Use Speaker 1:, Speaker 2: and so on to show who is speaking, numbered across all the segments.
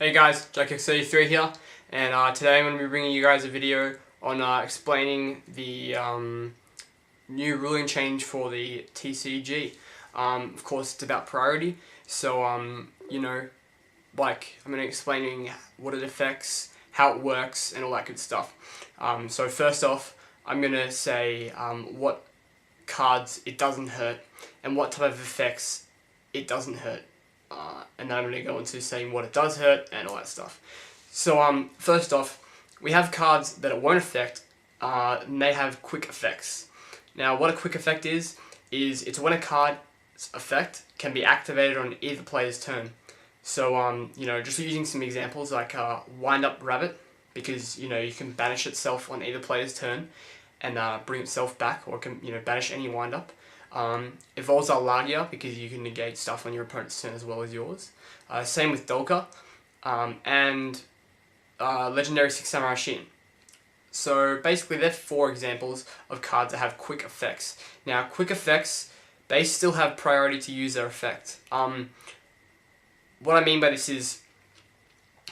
Speaker 1: Hey guys, JackX33 here, and today I'm going to be bringing you guys a video on explaining the new ruling change for the TCG. Of course, it's about priority, so like I'm going to be explaining what it affects, how it works, and all that good stuff. So first off, I'm going to say what cards it doesn't hurt and what type of effects it doesn't hurt. And then I'm going to go into saying what it does hurt and all that stuff. So first off, we have cards that it won't affect, and they have quick effects. Now what a quick effect is it's when a card's effect can be activated on either player's turn. So just using some examples like Wind Up Rabbit, because you can banish itself on either player's turn and bring itself back, or can banish any wind up. Evolves Lagia, because you can negate stuff on your opponent's turn as well as yours. Same with Dolka, and Legendary Six Samurai Shin. So basically they're 4 examples of cards that have quick effects. Now quick effects, they still have priority to use their effect. What I mean by this is,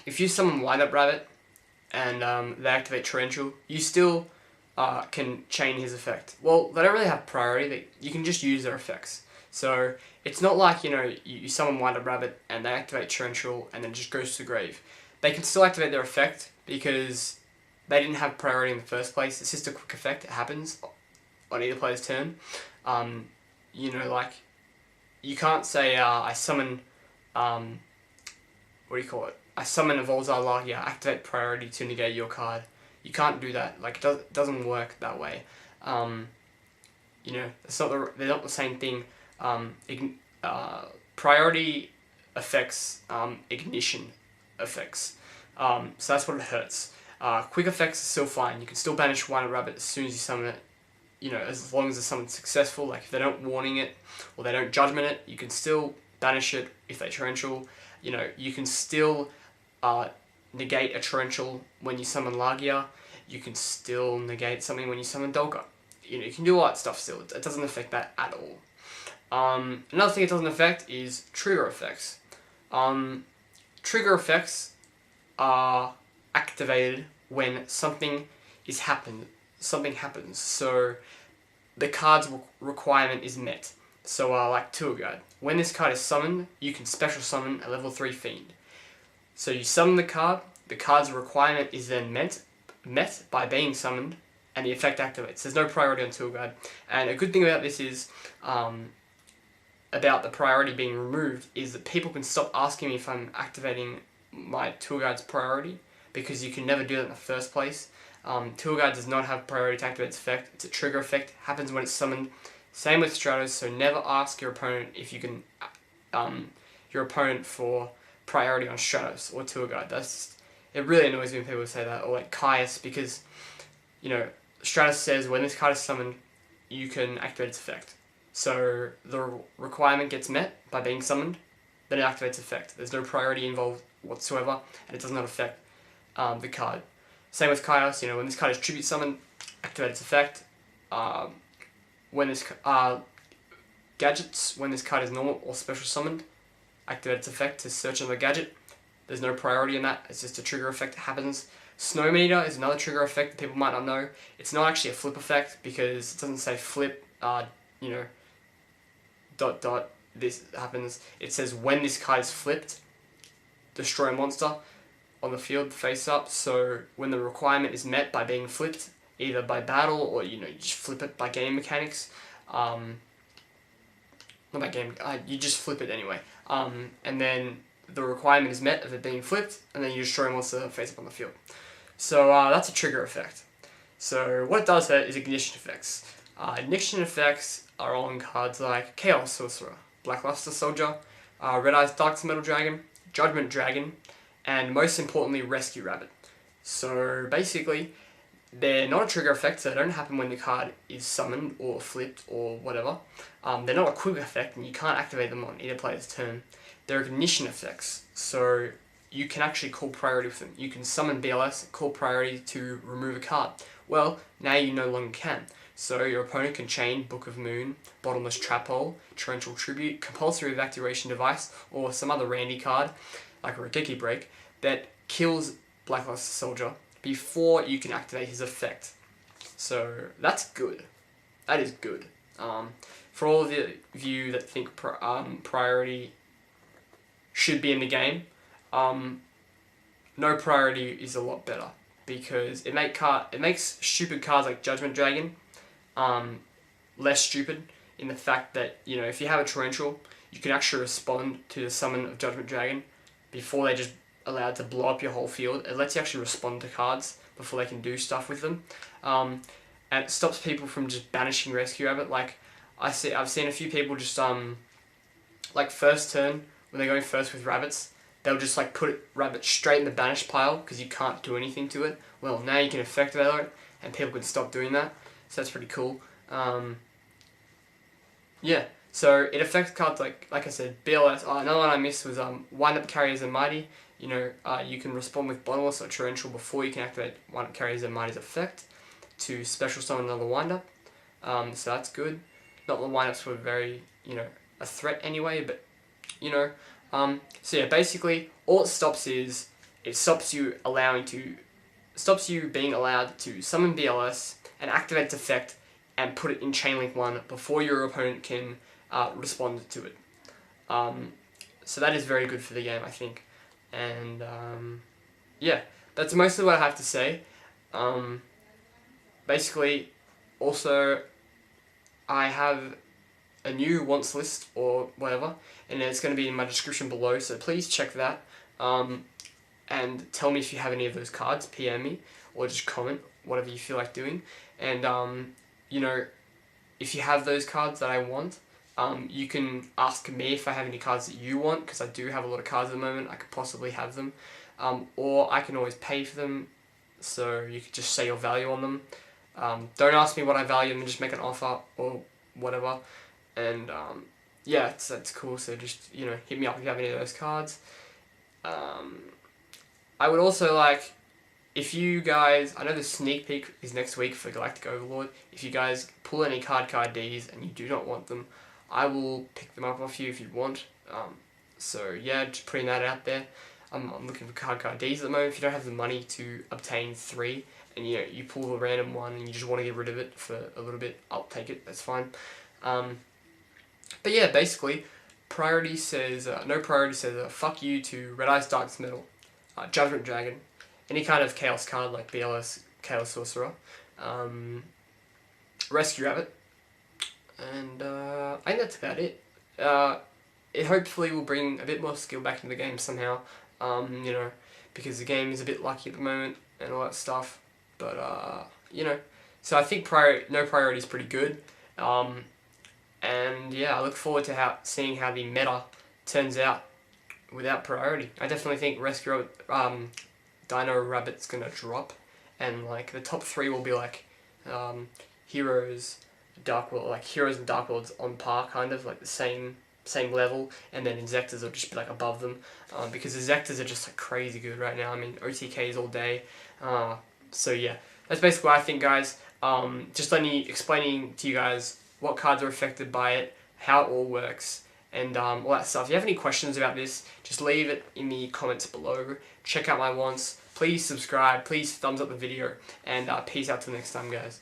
Speaker 1: if you summon Wind Up Rabbit and they activate Torrential, you still can chain his effect. Well, they don't really have priority, you can just use their effects. So it's not like, you summon Wind Up Rabbit and they activate Torrential and then it just goes to the grave. They can still activate their effect because they didn't have priority in the first place. It's just a quick effect, it happens on either player's turn. Like, you can't say, I summon, I summon Evolves Lagia, activate priority to negate your card. You can't do that. Like, it doesn't work that way. They're not the same thing. Priority affects ignition effects. So that's what it hurts. Quick effects are still fine. You can still banish Wind Up Rabbit as soon as you summon it. As long as the summon's successful. Like, if they don't warning it or they don't judgment it, you can still banish it if they torrential. You can still negate a torrential when you summon Lagia. You can still negate something when you summon Dolka. You can do all that stuff still. It doesn't affect that at all. Another thing it doesn't affect is trigger effects. Trigger effects are activated when something happens. So the card's requirement is met. So like Tour Guide. When this card is summoned, you can special summon a level 3 Fiend. So you summon the card's requirement is then met by being summoned, and the effect activates. There's no priority on Tour Guide. And a good thing about this is, about the priority being removed, is that people can stop asking me if I'm activating my Tour Guide's priority, because you can never do that in the first place. Tour Guide does not have priority to activate its effect. It's a trigger effect, happens when it's summoned. Same with Stratos, so never ask your opponent if you can, your opponent for priority on Stratos or Tour Guide. It really annoys me when people say that, or like Caius, because, Stratos says when this card is summoned, you can activate its effect. So the requirement gets met by being summoned, then it activates effect. There's no priority involved whatsoever, and it does not affect the card. Same with Caius, when this card is tribute summoned, activate its effect. When this gadgets, when this card is normal or special summoned, activate its effect to search another gadget. There's no priority in that, it's just a trigger effect that happens. Snow Meter is another trigger effect that people might not know. It's not actually a flip effect, because it doesn't say flip, this happens. It says when this card is flipped, destroy a monster on the field face up. So when the requirement is met by being flipped, either by battle or you just flip it by game mechanics, not by game, you just flip it anyway, and then the requirement is met of it being flipped, and then you destroy a monster face up on the field. So that's a trigger effect. So what it does hurt is ignition effects. Ignition effects are on cards like Chaos Sorcerer, Blackluster Soldier, Red Eyes Dark Metal Dragon, Judgment Dragon, and most importantly Rescue Rabbit. So basically, they're not a trigger effect, so they don't happen when the card is summoned or flipped or whatever. They're not a quick effect, and you can't activate them on either player's turn. They're ignition effects, so you can actually call priority with them. You can summon BLS and call priority to remove a card. Well, now you no longer can. So your opponent can chain Book of Moon, Bottomless Trap Hole, Torrential Tribute, Compulsory Evacuation Device, or some other randy card, like a Rikiki Break, that kills Blackluster Soldier before you can activate his effect. So that's good. That is good. For all of you that think priority should be in the game, no priority is a lot better, because it makes stupid cards like Judgment Dragon less stupid, in the fact that, you know, if you have a Torrential, you can actually respond to the summon of Judgment Dragon before they just allowed to blow up your whole field. It lets you actually respond to cards before they can do stuff with them. And it stops people from just banishing Rescue Rabbit. Like, I've seen a few people just, like, first turn, when they're going first with rabbits, they'll just, like, put rabbit straight in the banish pile because you can't do anything to it. Well, now you can effect valor it, and people can stop doing that. So that's pretty cool. Yeah, so it affects cards like I said, BLS. Another one I missed was Wind Up Carriers and Mighty. You know, you can respond with Bottomless or Torrential before you can activate Wind Up Carriers and Mighty's effect to special summon another Wind Up. So that's good. Not that Wind Ups were very, you know, a threat anyway, but, you know. So yeah, basically, all it stops is, it stops you being allowed to summon BLS and activate its effect and put it in Chain Link 1 before your opponent can respond to it. So that is very good for the game, I think. And yeah, that's mostly what I have to say. Basically, also, I have a new wants list or whatever, and it's going to be in my description below, so please check that. And tell me if you have any of those cards, PM me, or just comment, whatever you feel like doing. And you know, if you have those cards that I want, you can ask me if I have any cards that you want, because I do have a lot of cards at the moment. I could possibly have them, or I can always pay for them, so you could just say your value on them. Don't ask me what I value them, just make an offer or whatever. And yeah, that's cool. So just, you know, hit me up if you have any of those cards. I would also like, if you guys, I know the sneak peek is next week for Galactic Overlord. If you guys pull any card Ds and you do not want them, I will pick them up off you if you want. So yeah, just putting that out there. I'm looking for card Ds at the moment. If you don't have the money to obtain 3, and you know, you pull a random one and you just want to get rid of it for a little bit, I'll take it. That's fine. But yeah, basically, priority says no priority says fuck you to Red Eyes Darkest Metal, Judgment Dragon, any kind of Chaos card like BLS, Chaos Sorcerer, Rescue Rabbit, and I think that's about it. It hopefully will bring a bit more skill back into the game somehow, you know, because the game is a bit lucky at the moment and all that stuff. But you know, so I think no priority is pretty good. And yeah, I look forward to seeing how the meta turns out without priority. I definitely think Rescue Dino Rabbit's gonna drop, and like the top 3 will be like Heroes, Dark World, like Heroes and Dark Worlds on par, kind of like the same level, and then Inzectors will just be like above them, because Inzectors are just like crazy good right now. I mean, OTKs all day. So yeah, that's basically what I think, guys. Just explaining to you guys what cards are affected by it, how it all works, and all that stuff. If you have any questions about this, just leave it in the comments below. Check out my wants. Please subscribe. Please thumbs up the video. And peace out till next time, guys.